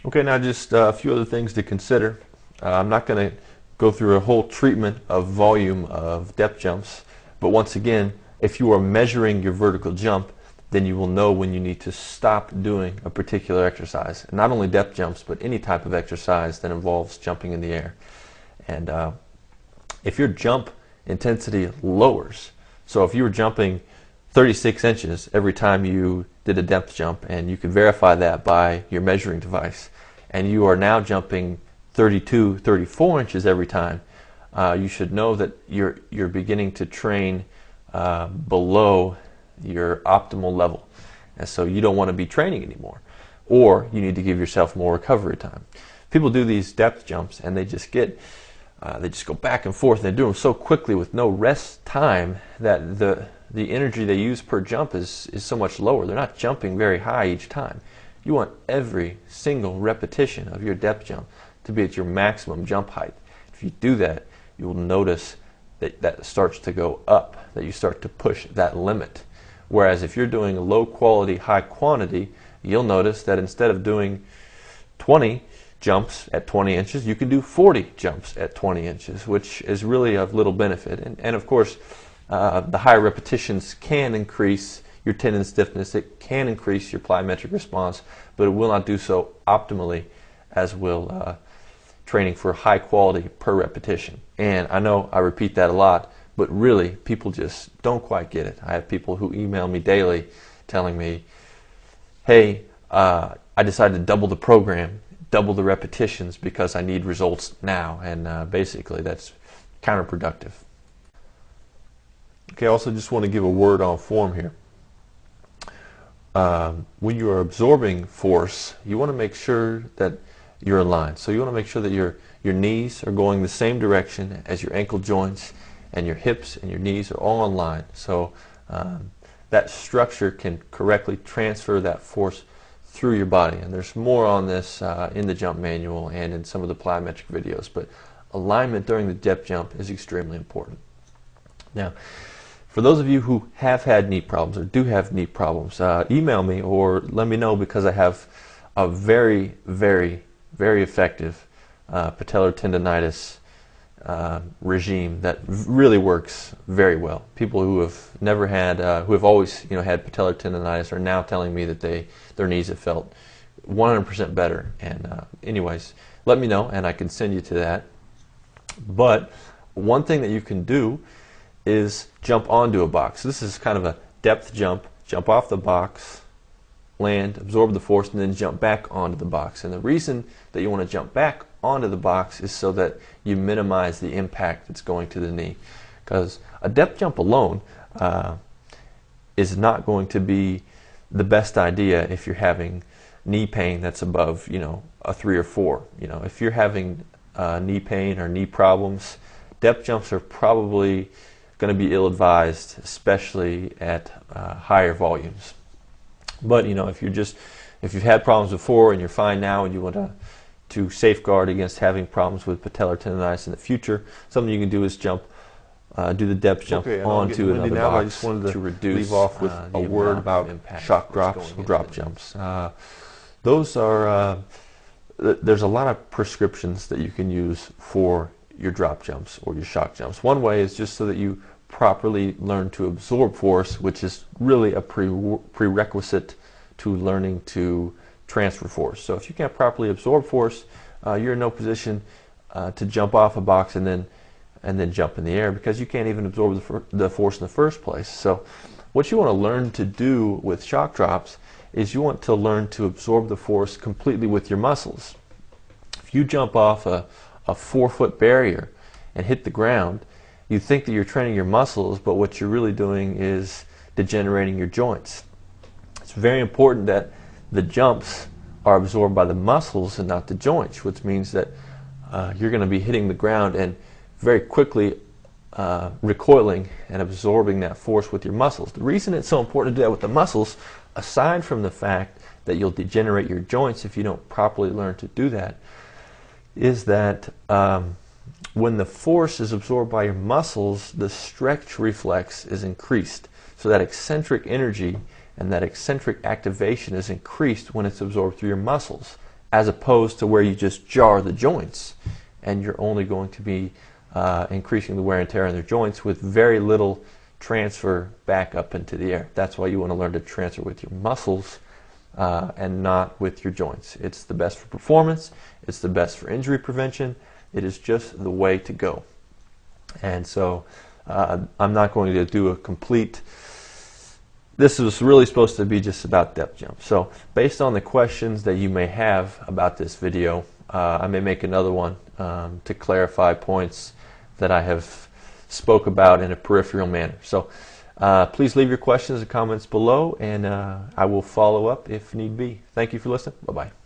Okay, now just a few other things to consider. I'm not going to go through a whole treatment of volume of depth jumps, but once again, if you are measuring your vertical jump, then you will know when you need to stop doing a particular exercise. And not only depth jumps, but any type of exercise that involves jumping in the air. And if your jump intensity lowers, so if you were jumping 36 inches every time you did a depth jump, and you could verify that by your measuring device, and you are now jumping 32, 34 inches every time, you should know that you're beginning to train below your optimal level. And so you don't want to be training anymore, or you need to give yourself more recovery time. People do these depth jumps and they just go back and forth, and they do them so quickly with no rest time that the energy they use per jump is so much lower. They're not jumping very high each time. You want every single repetition of your depth jump to be at your maximum jump height. If you do that, you will notice that starts to go up, that you start to push that limit. Whereas if you're doing low quality, high quantity, you'll notice that instead of doing 20 jumps at 20 inches, you can do 40 jumps at 20 inches, which is really of little benefit. And of course, the higher repetitions can increase your tendon stiffness, it can increase your plyometric response, but it will not do so optimally as will training for high quality per repetition. And I know I repeat that a lot, but really people just don't quite get it. I have people who email me daily telling me, hey, I decided to double the program, double the repetitions because I need results now, and basically that's counterproductive. Okay, I also just want to give a word on form here. When you are absorbing force, you want to make sure that you're aligned. So you want to make sure that your knees are going the same direction as your ankle joints, and your hips and your knees are all in line. So that structure can correctly transfer that force through your body. And there's more on this in the jump manual and in some of the plyometric videos. But alignment during the depth jump is extremely important. Now, for those of you who have had knee problems or do have knee problems, email me or let me know, because I have a very, very, very effective patellar tendonitis regime that really works very well. People who have never had, who have always had patellar tendonitis, are now telling me that their knees have felt 100% better. And anyways, let me know and I can send you to that. But one thing that you can do is jump onto a box. This is kind of a depth jump. Jump off the box, land, absorb the force, and then jump back onto the box. And the reason that you want to jump back onto the box is so that you minimize the impact that's going to the knee. Because a depth jump alone is not going to be the best idea if you're having knee pain that's above, a 3 or 4. If you're having knee pain or knee problems, depth jumps are probably going to be ill-advised, especially at higher volumes. But if you've had problems before and you're fine now, and you want to safeguard against having problems with patellar tendonitis in the future, something you can do is do the depth jump onto another box. I just wanted to leave off with a word about shock drops or drop jumps. Those are there's a lot of prescriptions that you can use for your drop jumps or your shock jumps. One way is just so that you properly learn to absorb force, which is really a prerequisite to learning to transfer force. So if you can't properly absorb force, you're in no position to jump off a box and then jump in the air, because you can't even absorb the force in the first place. So what you want to learn to do with shock drops is you want to learn to absorb the force completely with your muscles. If you jump off a 4-foot barrier and hit the ground, you think that you're training your muscles, but what you're really doing is degenerating your joints. It's very important that the jumps are absorbed by the muscles and not the joints, which means that you're going to be hitting the ground and very quickly recoiling and absorbing that force with your muscles. The reason it's so important to do that with the muscles, aside from the fact that you'll degenerate your joints if you don't properly learn to do that, is that when the force is absorbed by your muscles, the stretch reflex is increased. So that eccentric energy and that eccentric activation is increased when it's absorbed through your muscles. as opposed to where you just jar the joints and you're only going to be increasing the wear and tear in their joints with very little transfer back up into the air. That's why you want to learn to transfer with your muscles and not with your joints. It's the best for performance. It's the best for injury prevention. It is just the way to go. And so I'm not going to do a complete, this was really supposed to be just about depth jump. So based on the questions that you may have about this video, I may make another one to clarify points that I have spoke about in a peripheral manner. So please leave your questions and comments below, and I will follow up if need be. Thank you for listening. Bye-bye.